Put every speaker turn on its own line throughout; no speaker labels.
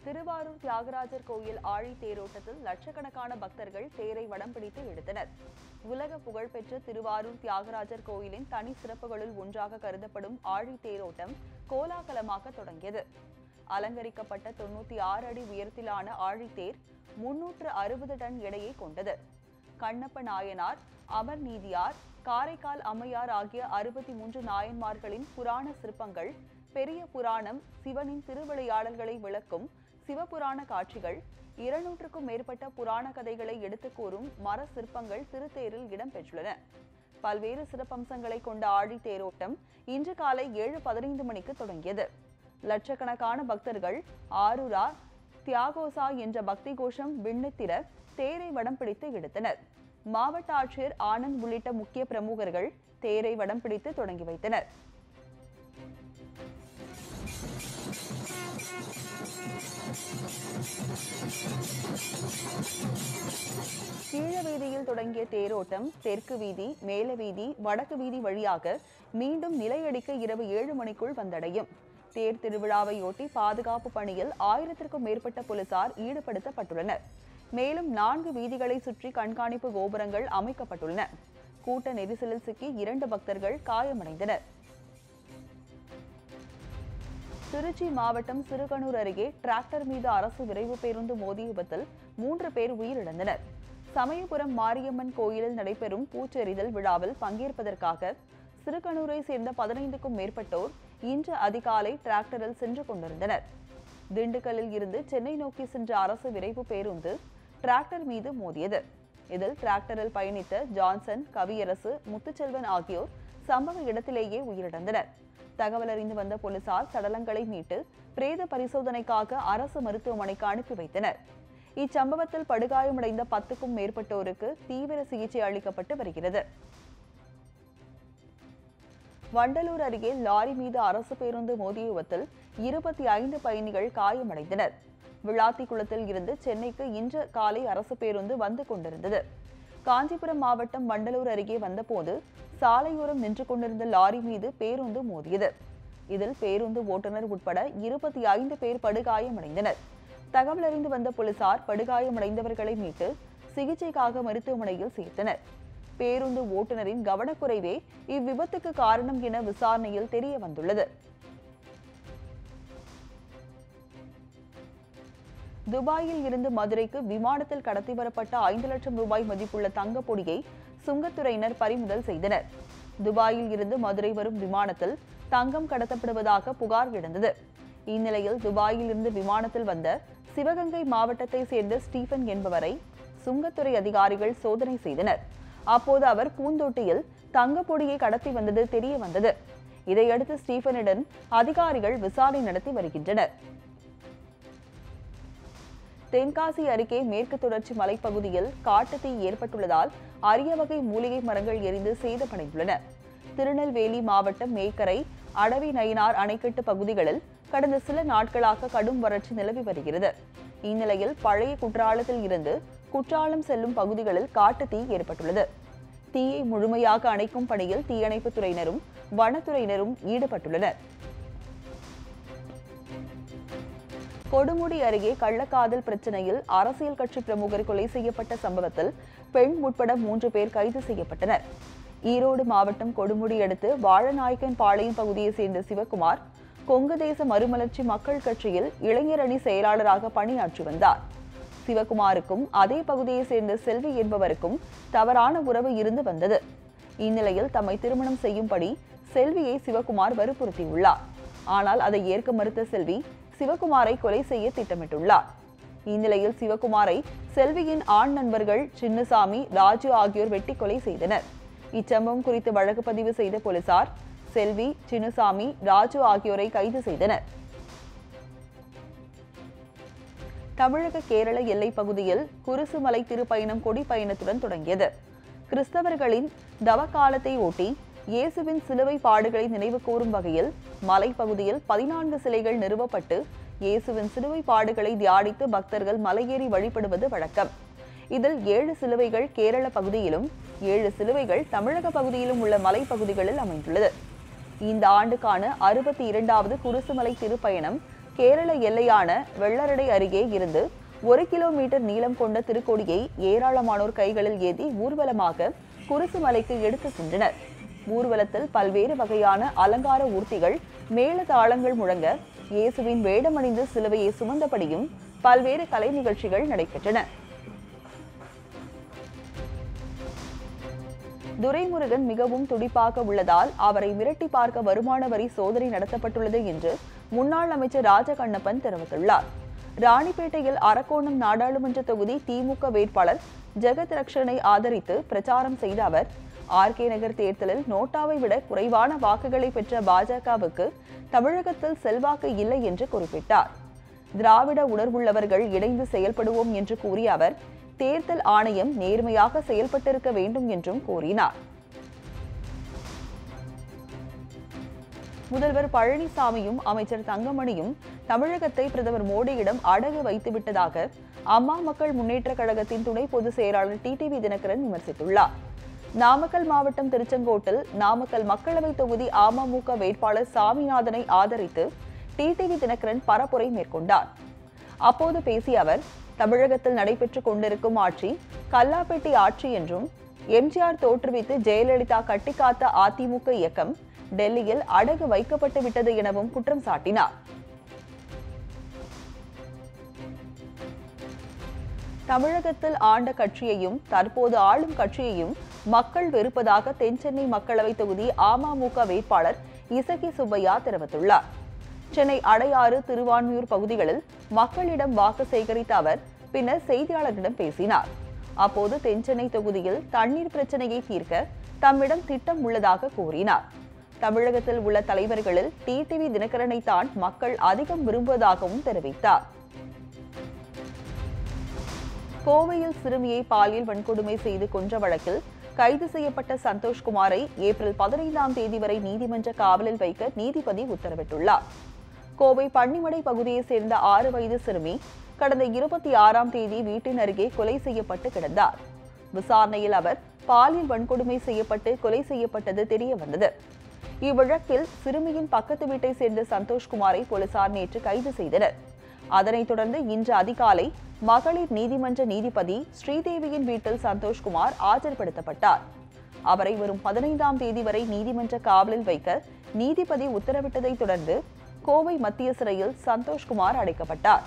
திருவாரூர் தியாகராஜர் கோயில் ஆழி தேரோட்டத்தில் லட்சக்கணக்கான பக்தர்கள் தேரை வடம் பிடித்து இழுத்தனர். உலக புகழ்பெற்ற திருவாரூர் தியாகராஜர் கோயிலின் தனி சிறப்புகளுள் ஒன்றாக கருதப்படும் ஆழி தேரோட்டம் கோலாகலமாக தொடங்கியது. அலங்கரிக்கப்பட்ட 96 அடி உயரத்திலான ஆழித்தேர் 360 டன் எடையை கொண்டது. கண்ணப்ப நாயனார், அமர் நீதியார், காரைக்கால் அம்மையார் ஆகிய 63 நாயன்மார்களின் புராண சிற்பங்கள், பெரிய புராணம், சிவனின் திருவிளையாடல்களை விளக்கும் சிவபுராண காட்சிகள், 200க்கும் மேற்பட்ட புராண கதைகளை எடுத்துக் கூறும் மர சிற்பங்கள் திருத்தேரில் இடம்பெற்றுள்ளன. பல்வேறு சிறப்பம்சங்களை கொண்ட ஆழி தேரோட்டம் இன்று காலை 7:15 மணிக்கு தொடங்கியது. லட்சக்கணக்கான பக்தர்கள் ஆரூரா தியாகோசா என்ற பக்தி கோஷம் விண்ணித்திர தேரை வடம் பிடித்து இழுத்தனர். மாவட்ட ஆட்சியர் ஆனந்த் உள்ளிட்ட முக்கிய பிரமுகர்கள் தேரை வடம் பிடித்து தொடங்கி வைத்தனர். கீழ வீதியில் தொடங்கிய தேரோட்டம் தெற்கு வீதி, மேல வீதி, வடக்கு வீதி வழியாக மீண்டும் நிலையடிக்க இரவு 7 மணிக்குள் வந்தடையும். தேர் திருவிழாவையொட்டி பாதுகாப்பு பணியில் 1000க்கும் மேற்பட்ட போலீசார் ஈடுபடுத்தப்பட்டுள்ளனர். மேலும் 4 வீதிகளை சுற்றி கண்காணிப்பு கோபுரங்கள் அமைக்கப்பட்டுள்ளன. கூட்ட நெரிசலில் சிக்கி 2 பக்தர்கள் காயமடைந்தனர். திருச்சி மாவட்டம் சிறுகனூர் அருகே டிராக்டர் மீது அரசு விரைவு பேருந்து மோதிய விபத்தில் 3 பேர் உயிரிழந்தனர். சமயபுரம் மாரியம்மன் கோயிலில் நடைபெறும் பூச்செறிதல் விழாவில் பங்கேற்பதற்காக சிறுகனூரை சேர்ந்த 15க்கும் மேற்பட்டோர் இன்று அதிகாலை டிராக்டரில் சென்று கொண்டிருந்தனர். திண்டுக்கல்லில் இருந்து சென்னை நோக்கி சென்ற அரசு விரைவு பேருந்து டிராக்டர் மீது மோதியது. இதில் டிராக்டரில் பயணித்த ஜான்சன், கவியரசு, முத்துச்செல்வன் ஆகியோர் சம்பவ இடத்திலேயே உயிரிழந்தனர். தகவல் அறிந்து வந்த போலீசார் சடலங்களை மீட்டு பிரேத பரிசோதனைக்காக அரசு மருத்துவமனைக்கு அனுப்பி வைத்தனர். இச்சம்பவத்தில் படுகாயமடைந்த 10க்கும் மேற்பட்டோருக்கு தீவிர சிகிச்சை அளிக்கப்பட்டு வருகிறது. வண்டலூர் அருகே லாரி மீது அரசு பேருந்து மோதிய விபத்தில் 25 பயணிகள் காயமடைந்தனர். விளாத்திக்குளத்தில் இருந்து சென்னைக்கு இன்று காலை அரசு பேருந்து வந்து கொண்டிருந்தது. காஞ்சிபுரம் மாவட்டம் வண்டலூர் அருகே வந்தபோது சாலையோரம் நின்று கொண்டிருந்த லாரி மீது பேருந்து மோதியது. இதில் பேருந்து ஓட்டுநர் உட்பட 25 பேர் படுகாயமடைந்தனர். தகவல் அறிந்து வந்த போலீசார் படுகாயமடைந்தவர்களை மீட்டு சிகிச்சைக்காக மருத்துவமனையில் சேர்த்தனர். பேருந்து ஓட்டுநரின் கவனக்குறைவே இவ்விபத்துக்கு காரணம் என விசாரணையில் தெரிய வந்துள்ளது. துபாயில் இருந்து மதுரைக்கு விமானத்தில் கடத்தி வரப்பட்ட 5 லட்சம் ரூபாய் மதிப்புள்ள தங்க பொடியை சுங்கத்துறையினர் பறிமுதல் செய்தனர். துபாயில் இருந்து மதுரை வரும் விமானத்தில் தங்கம் கடத்தப்படுவதாக புகார் எழுந்தது. இந்நிலையில் துபாயில் இருந்து விமானத்தில் வந்த சிவகங்கை மாவட்டத்தை சேர்ந்த ஸ்டீபன் என்பவரை சுங்கத்துறை அதிகாரிகள் சோதனை செய்தனர். அப்போது அவர் பூந்தொட்டியில் தங்க பொடியை கடத்தி வந்தது தெரிய வந்தது. இதையடுத்து ஸ்டீபனிடம் அதிகாரிகள் விசாரணை நடத்தி வருகின்றனர். தென்காசி அருகே மேற்கு தொடர்ச்சி மலைப்பகுதியில் காட்டுத்தீ ஏற்பட்டுள்ளதால் அரிய வகை மூலிகை மரங்கள் எரிந்து சேதமடைந்துள்ளன. திருநெல்வேலி மாவட்டம் மேக்கரை, அடவி நயினார் அணைக்கட்டு பகுதிகளில் கடந்த சில நாட்களாக கடும் வறட்சி நிலவி வருகிறது. இந்நிலையில் பழைய குற்றாலத்தில் இருந்து குற்றாலம் செல்லும் பகுதிகளில் காட்டுத்தீ ஏற்பட்டுள்ளது. தீயை முழுமையாக அணைக்கும் பணியில் தீயணைப்புத் துறையினரும் வனத்துறையினரும் ஈடுபட்டுள்ளனர். கொடுமுடி அருகே கள்ளக்காதல் பிரச்சனையில் அரசியல் கட்சி பிரமுகர் கொலை செய்யப்பட்ட சம்பவத்தில் பெண் உட்பட 3 பேர் கைது செய்யப்பட்டனர். ஈரோடு மாவட்டம் கொடுமுடி அடுத்து வாழநாயக்கன் பாளையம் பகுதியை சேர்ந்த சிவகுமார் கொங்கு தேச மறுமலர்ச்சி மக்கள் கட்சியில் இளைஞர் அணி செயலாளராக பணியாற்றி வந்தார். சிவகுமாருக்கும் அதே பகுதியை சேர்ந்த செல்வி என்பவருக்கும் தவறான உறவு இருந்து வந்தது. இந்நிலையில் தம்மை திருமணம் செய்யும்படி செல்வியை சிவகுமார் வற்புறுத்தியுள்ளார். ஆனால் அதை ஏற்க மறுத்த செல்வி சிவகுமாரை கொலை செய்ய திட்டமிட்டுள்ளார். இந்நிலையில் சிவகுமாரை செல்வியின் ஆண் நண்பர்கள் சின்னசாமி, ராஜு ஆகியோர் வெட்டி கொலை செய்தனர். இச்சம்பவம் குறித்து வழக்கு பதிவு செய்த போலீசார் செல்வி, சின்னசாமி, ராஜு ஆகியோரை கைது செய்தனர். தமிழக கேரள எல்லைப் பகுதியில் குருசுமலை திருப்பயணம் கொடி பயணத்துடன் தொடங்கியது. கிறிஸ்தவர்களின் தவக்காலத்தை ஒட்டி இயேசுவின் சிலுவை பாடுகளை நினைவு கூறும் வகையில் மலைப்பகுதியில் 14 சிலைகள் நிறுவப்பட்டு இயேசுவின் சிலுவை பாடுகளை தியானித்து பக்தர்கள் மலையேறி வழிபடுவது வழக்கம். இதில் 7 சிலுவைகள் கேரள பகுதியிலும் 7 சிலுவைகள் தமிழக பகுதியிலும் உள்ள மலைப்பகுதிகளில் அமைந்துள்ளது. இந்த ஆண்டுக்கான 62வது குருசுமலை திருப்பயணம் கேரள எல்லையான வெள்ளரடை அருகே இருந்து 1 கிலோமீட்டர் நீளம் கொண்ட திருக்கொடியை ஏராளமானோர் கைகளில் ஏந்தி ஊர்வலமாக குருசுமலைக்கு எடுத்து சென்றனர். ஊர்வலத்தில் பல்வேறு வகையான அலங்கார ஊர்த்திகள், மேளதாளங்கள் முழங்க இயேசுவின் வேடமணிந்து சிலுவையை சுமந்தபடியும் பல்வேறு கலை நிகழ்ச்சிகள் நடைபெற்றன. துரைமுருகன் மிகவும் துடிப்பாக உள்ளதால் அவரை மிரட்டி பார்க்க வருமான வரி சோதனை நடத்தப்பட்டுள்ளது என்று முன்னாள் அமைச்சர் ராஜகண்ணப்பன் தெரிவித்துள்ளார். ராணிப்பேட்டையில் அரக்கோணம் நாடாளுமன்ற தொகுதி திமுக வேட்பாளர் ஜெகத் ரக்ஷனை ஆதரித்து பிரச்சாரம் செய்த அவர், ஆர்கே நகர் தேர்தலில் நோட்டாவை விட குறைவான வாக்குகளை பெற்ற பாஜகவுக்கு தமிழகத்தில் செல்வாக்கு இல்லை என்று குறிப்பிட்டார். திராவிட உணர்வுள்ளவர்கள் இணைந்து செயல்படுவோம் என்று கூறிய அவர், தேர்தல் ஆணையம் நேர்மையாக செயல்பட்டிருக்க வேண்டும் என்றும் கூறினார். முதல்வர் பழனிசாமியும் அமைச்சர் தங்கமணியும் தமிழகத்தை பிரதமர் மோடியிடம் அடகு வைத்துவிட்டதாக அம்மா மக்கள் முன்னேற்ற கழகத்தின் துணை பொதுச் செயலாளர் டிடிவி தினகரன் விமர்சித்துள்ளார். நாமக்கல் மாவட்டம் திருச்செங்கோட்டில் நாமக்கல் மக்களவைத் தொகுதி அமமுக வேட்பாளர் சாமிநாதனை ஆதரித்து டிடிவி தினகரன் பரப்புரை மேற்கொண்டார். அப்போது பேசிய அவர், தமிழகத்தில் நடைபெற்றுக் கொண்டிருக்கும் ஆட்சி கல்லாப்பெட்டி ஆட்சி என்றும், எம்ஜிஆர் தோற்றுவித்து ஜெயலலிதா கட்டிக்காத்த அதிமுக இயக்கம் டெல்லியில் அடகு வைக்கப்பட்டு விட்டது எனவும் குற்றம் சாட்டினார். தமிழகத்தில் ஆண்ட கட்சியையும் தற்போது ஆளும் கட்சியையும் மக்கள் வெறுப்பதாக தென்சென்னை மக்களவைத் தொகுதி அமமுக வேட்பாளர் இசக்கி சுப்பையா தெரிவித்துள்ளார். சென்னை அடையாறு, திருவான்மியூர் பகுதிகளில் மக்களிடம் வாக்கு சேகரித்த அவர் பின்னர் செய்தியாளர்களிடம் பேசினார். அப்போது தென்சென்னை தொகுதியில் தண்ணீர் பிரச்சனையை தீர்க்க தம்மிடம் திட்டம் உள்ளதாக கூறினார். தமிழகத்தில் உள்ள தலைவர்களில் டிடிவி தினகரனை தான் மக்கள் அதிகம் விரும்புவதாகவும் தெரிவித்தார். கோவையில் சிறுமியை பாலியல் வன்கொடுமை செய்து கொன்ற வழக்கில் கைது செய்யப்பட்ட சந்தோஷ்குமாரை ஏப்ரல் 15ஆம் தேதி வரை நீதிமன்ற காவலில் வைக்க நீதிபதி உத்தரவிட்டுள்ளார். கோவை பன்னிமடை பகுதியைச் சேர்ந்த 6 வயது சிறுமி கடந்த 26ஆம் தேதி வீட்டின் அருகே கொலை செய்யப்பட்டு கிடந்தார். விசாரணையில் அவர் பாலியல் வன்கொடுமை செய்யப்பட்டு கொலை செய்யப்பட்டது தெரியவந்தது. இவ்வழக்கில் சிறுமியின் பக்கத்து வீட்டை சேர்ந்த சந்தோஷ்குமாரை போலீசார் நேற்று கைது செய்தனர். அதனைத் தொடர்ந்து இன்று அதிகாலை மகளிர் நீதிமன்ற நீதிபதி ஸ்ரீதேவியின் வீட்டில் சந்தோஷ்குமார் ஆஜர்படுத்தப்பட்டார். அவரை வரும் 15ஆம் தேதி வரை நீதிமன்ற காவலில் வைக்க நீதிபதி உத்தரவிட்டதைத் தொடர்ந்து கோவை மத்திய சிறையில் சந்தோஷ்குமார் அடைக்கப்பட்டார்.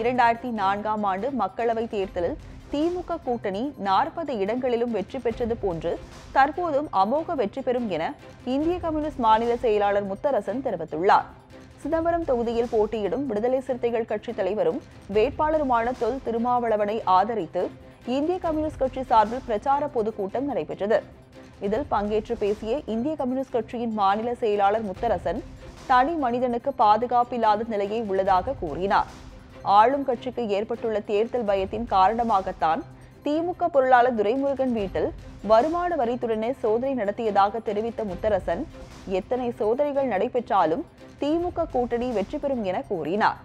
2004ஆம் ஆண்டு மக்களவைத் தேர்தலில் திமுக கூட்டணி 40 இடங்களிலும் வெற்றி பெற்றது போன்று தற்போதும் அமோக வெற்றி பெறும் என இந்திய கம்யூனிஸ்ட் மாநில செயலாளர் முத்தரசன் தெரிவித்துள்ளார். சிதம்பரம் தொகுதியில் போட்டியிடும் விடுதலை சிறுத்தைகள் கட்சித் தலைவரும் வேட்பாளருமான தொல் திருமாவளவனை ஆதரித்து இந்திய கம்யூனிஸ்ட் கட்சி சார்பில் பிரச்சார பொதுக்கூட்டம் நடைபெற்றது. இதில் பங்கேற்று பேசிய இந்திய கம்யூனிஸ்ட் கட்சியின் மாநில செயலாளர் முத்தரசன், தனி மனிதனுக்கு பாதுகாப்பில்லாத நிலையை உள்ளதாக கூறினார். ஆளும் கட்சிக்கு ஏற்பட்டுள்ள தேர்தல் பயத்தின் காரணமாகத்தான் திமுக பொருளாளர் துரைமுருகன் வீட்டில் வருமான வரித்துறையினை சோதனை நடத்தியதாக தெரிவித்த முத்தரசன், எத்தனை சோதனைகள் நடைபெற்றாலும் திமுக கூட்டணி வெற்றி பெறும் என கூறினார்.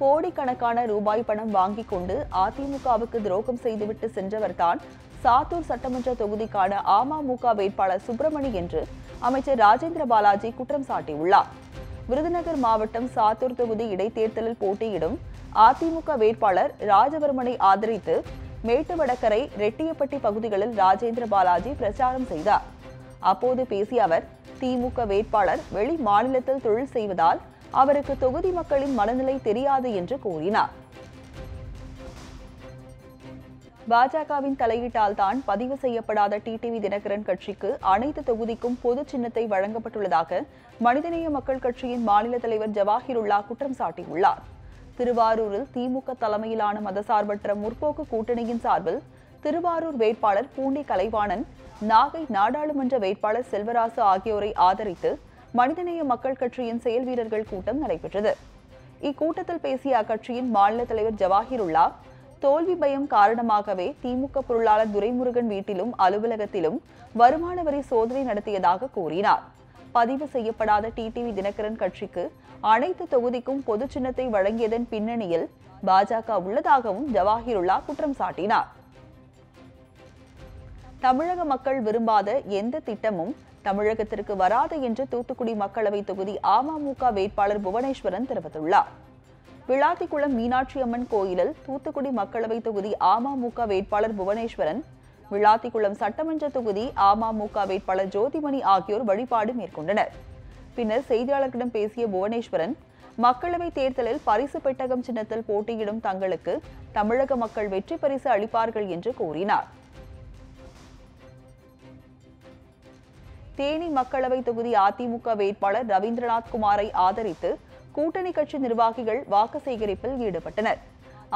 கோடிக்கணக்கான ரூபாய் பணம் வாங்கிக் கொண்டு அதிமுகவுக்கு துரோகம் செய்துவிட்டு சென்றவர்தான் சாத்தூர் சட்டமன்ற தொகுதிக்கான அமமுக வேட்பாளர் சுப்பிரமணி என்று அமைச்சர் ராஜேந்திர பாலாஜி குற்றம் சாட்டியுள்ளார். விருதுநகர் மாவட்டம் சாத்தூர் தொகுதி இடைத்தேர்தலில் போட்டியிடும் அதிமுக வேட்பாளர் ராஜவர்மனை ஆதரித்து மேட்டுவடகரை, ரெட்டியப்பட்டி பகுதிகளில் ராஜேந்திர பாலாஜி பிரச்சாரம் செய்தார். அப்போது பேசிய அவர், திமுக வேட்பாளர் வெளி மாநிலத்தில் தொழில் செய்வதால் அவருக்கு தொகுதி மக்களின் மனநிலை தெரியாது என்று கூறினார். பாஜகவின் தலையீட்டால் தான் பதிவு செய்யப்படாத டிடிவி தினகரன் கட்சிக்கு அனைத்து தொகுதிக்கும் பொது சின்னத்தை வழங்கப்பட்டுள்ளதாக மனிதநேய மக்கள் கட்சியின் மாநில தலைவர் ஜவாஹிருல்லா குற்றம் சாட்டியுள்ளார். திருவாரூரில் திமுக தலைமையிலான மதசார்பற்ற முற்போக்கு கூட்டணியின் சார்பில் திருவாரூர் வேட்பாளர் பூண்டி கலைவாணன், நாகை நாடாளுமன்ற வேட்பாளர் செல்வராசு ஆகியோரை ஆதரித்து மனிதநேய மக்கள் கட்சியின் செயல் வீரர்கள் கூட்டம் நடைபெற்றது. இக்கூட்டத்தில் பேசிய அக்கட்சியின் மாநில தலைவர் ஜவாஹிருல்லா, தோல்வி பயம் காரணமாகவே திமுக பொருளாளர் துரைமுருகன் வீட்டிலும் அலுவலகத்திலும் வருமான வரி சோதனை நடத்தியதாக கூறினார். பதிவு செய்யப்படாத டிடிவி தினகரன் கட்சிக்கு அனைத்து தொகுதிக்கும் பொது சின்னத்தை வழங்கியதன் பின்னணியில் பாஜக உள்ளதாகவும் ஜவாஹிருல்லா குற்றம் சாட்டினார். தமிழக மக்கள் விரும்பாத எந்த திட்டமும் தமிழகத்திற்கு வராது என்று தூத்துக்குடி மக்களவை தொகுதி அமமுக வேட்பாளர் புவனேஸ்வரன் தெரிவித்துள்ளார். விளாத்திக்குளம் மீனாட்சி அம்மன் கோயிலில் தூத்துக்குடி மக்களவை தொகுதி அமமுக வேட்பாளர் புவனேஸ்வரன், விளாத்திக்குளம் சட்டமன்ற தொகுதி அமமுக வேட்பாளர் ஜோதிமணி ஆகியோர் வழிபாடு மேற்கொண்டனர். பின்னர் செய்தியாளர்களிடம் பேசிய புவனேஸ்வரன், மக்களவை தேர்தலில் பரிசு பெட்டகம் சின்னத்தில் போட்டியிடும் தங்களுக்கு தமிழக மக்கள் வெற்றி பரிசு அளிப்பார்கள் என்று கூறினார். தேனி மக்களவை தொகுதி அதிமுக வேட்பாளர் ரவீந்திரநாத் குமாரை ஆதரித்து கூட்டணி கட்சி நிர்வாகிகள் வாக்கு சேகரிப்பில் ஈடுபட்டனர்.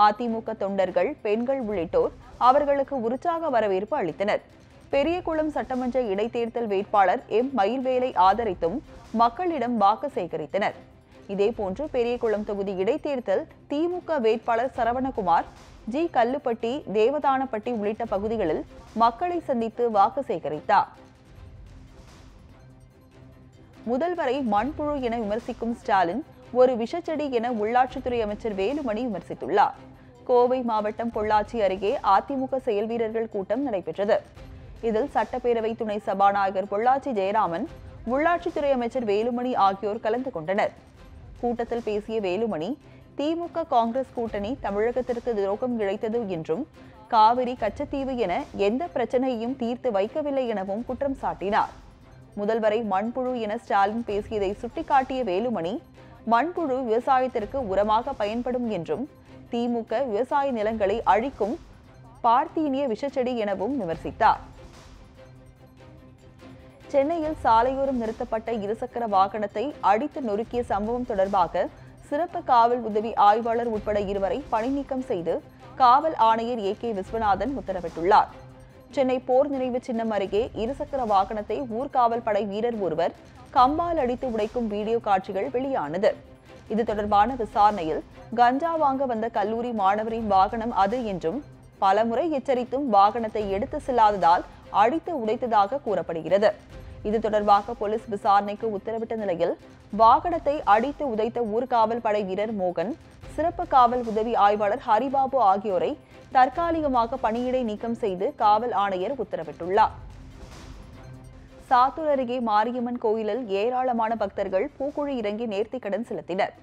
அதிமுக தொண்டர்கள், பெண்கள் உள்ளிட்டோர் அவர்களுக்கு உற்சாக வரவேற்பு அளித்தனர். பெரியகுளம் சட்டமன்ற இடைத்தேர்தல் வேட்பாளர் எம். மயில்வேலை ஆதரித்தும் மக்களிடம் வாக்கு சேகரித்தனர். இதேபோன்று பெரியகுளம் தொகுதி இடைத்தேர்தல் திமுக வேட்பாளர் சரவணகுமார், ஜி. கல்லுப்பட்டி, தேவதானப்பட்டி உள்ளிட்ட பகுதிகளில் மக்களை சந்தித்து வாக்கு சேகரித்தார். முதல்வரை மண்புழு என விமர்சிக்கும் ஸ்டாலின் ஒரு விஷச்செடி என உள்ளாட்சித்துறை அமைச்சர் வேலுமணி விமர்சித்துள்ளார். கோவை மாவட்டம் பொள்ளாச்சி அருகே அதிமுக செயல் வீரர்கள் கூட்டம் நடைபெற்றது. இதில் சட்டப்பேரவை துணை சபாநாயகர் பொள்ளாச்சி ஜெயராமன், உள்ளாட்சித்துறை அமைச்சர் வேலுமணி ஆகியோர் கலந்து கொண்டனர். கூட்டத்தில் பேசிய வேலுமணி, திமுக காங்கிரஸ் கூட்டணி தமிழகத்திற்கு துரோகம் இழைத்தது என்றும், காவிரி, கச்சத்தீவு என எந்த பிரச்சனையையும் தீர்த்து வைக்கவில்லை எனவும் குற்றம் சாட்டினார். முதல்வரை மண்புழு என ஸ்டாலின் பேசியதை சுட்டிக்காட்டிய வேலுமணி, மண்புழு விவசாயத்திற்கு உரமாக பயன்படும் என்றும், திமுக விவசாய நிலங்களை அழிக்கும் பார்த்தீனிய விஷச்செடி எனவும் விமர்சித்தார். சென்னையில் சாலையோரம் நிறுத்தப்பட்ட இருசக்கர வாகனத்தை அடித்து நொறுக்கிய சம்பவம் தொடர்பாக சிறப்பு காவல் உதவி ஆய்வாளர் உட்பட 2 வரை பணி நீக்கம் செய்து காவல் ஆணையர் ஏ. கே. விஸ்வநாதன் உத்தரவிட்டுள்ளார். சென்னை போர் நினைவு சின்னம் அருகே இருசக்கர வாகனத்தை ஊர்காவல் படை வீரர் ஒருவர் கம்பால் அடித்து உடைக்கும் வீடியோ காட்சிகள் வெளியானது. இது தொடர்பான விசாரணையில் கஞ்சா வாங்க வந்த கல்லூரி மாணவரின் வாகனம் அது என்றும், பலமுறை எச்சரித்தும் வாகனத்தை எடுத்து செல்லாததால் அடித்து உடைத்ததாக கூறப்படுகிறது. இது தொடர்பாக போலீஸ் விசாரணைக்கு உத்தரவிட்ட நிலையில் வாகனத்தை அடித்து உதைத்த ஊர்காவல் படை வீரர் மோகன், சிறப்பு காவல் உதவி ஆய்வாளர் ஹரிபாபு ஆகியோரை தற்காலிகமாக பணியிடை நீக்கம் செய்து காவல் ஆணையர் உத்தரவிட்டுள்ளார். சாத்தூர் அருகே மாரியம்மன் கோயிலில் ஏராளமான பக்தர்கள் பூக்குழி இறங்கி நேர்த்திக்கடன் செலுத்தினர்.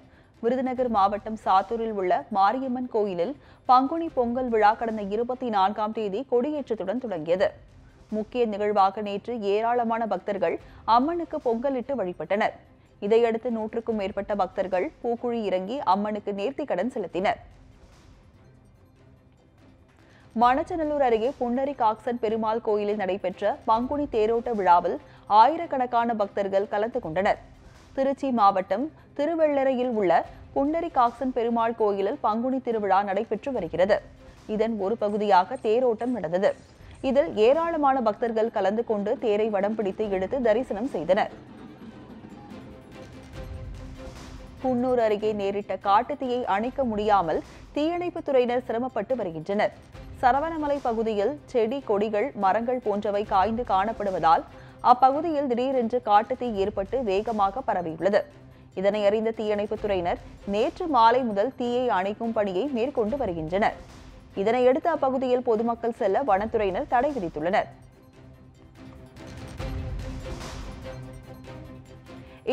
விருதுநகர் மாவட்டம் சாத்தூரில் உள்ள மாரியம்மன் கோயிலில் பங்குனி பொங்கல் விழா கடந்த 24ஆம் தேதி கொடியேற்றத்துடன் தொடங்கியது. முக்கிய நிகழ்வாக நேற்று ஏராளமான பக்தர்கள் அம்மனுக்கு பொங்கலிட்டு வழிபட்டனர். இதையடுத்து 100க்கும் மேற்பட்ட பக்தர்கள் பூக்குழி இறங்கி அம்மனுக்கு நேர்த்திக்கடன் செலுத்தினர். மணச்சநல்லூர் அருகே புண்டரிகாக்சன் பெருமாள் கோயிலில் நடைபெற்ற பங்குனி தேரோட்ட விழாவில் ஆயிரக்கணக்கான பக்தர்கள் கலந்து கொண்டனர். திருச்சி மாவட்டம் திருவெள்ளரையில் உள்ள புண்டரிகாக்சன் பெருமாள் கோயிலில் பங்குனி திருவிழா நடைபெற்று வருகிறது. இதன் ஒரு பகுதியாக தேரோட்டம் நடந்தது. இதில் ஏராளமான பக்தர்கள் கலந்து கொண்டு தேரை வடம் பிடித்து இழுத்து தரிசனம் செய்தனர். குன்னூர் அருகே நேரிட்ட காட்டுத்தீயை அணைக்க முடியாமல் தீயணைப்புத் துறையினர் சிரமப்பட்டு வருகின்றனர். சரவணமலை பகுதியில் செடி, கொடிகள், மரங்கள் போன்றவை காய்ந்து காணப்படுவதால் அப்பகுதியில் திடீரென்று காட்டுத்தீ ஏற்பட்டு வேகமாக பரவியுள்ளது. இதனை அறிந்த தீயணைப்புத் துறையினர் நேற்று மாலை முதல் தீயை அணைக்கும் பணியை மேற்கொண்டு வருகின்றனர். இதனையடுத்து அப்பகுதியில் பொதுமக்கள் செல்ல வனத்துறையினர் தடை விதித்துள்ளனர்.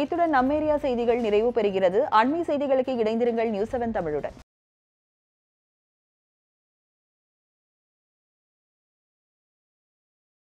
இத்துடன் நம்மேரியா செய்திகள் நிறைவு பெறுகிறது. அண்மை செய்திகளுக்கு இணைந்திருங்கள் நியூஸ் 7 தமிழுடன்.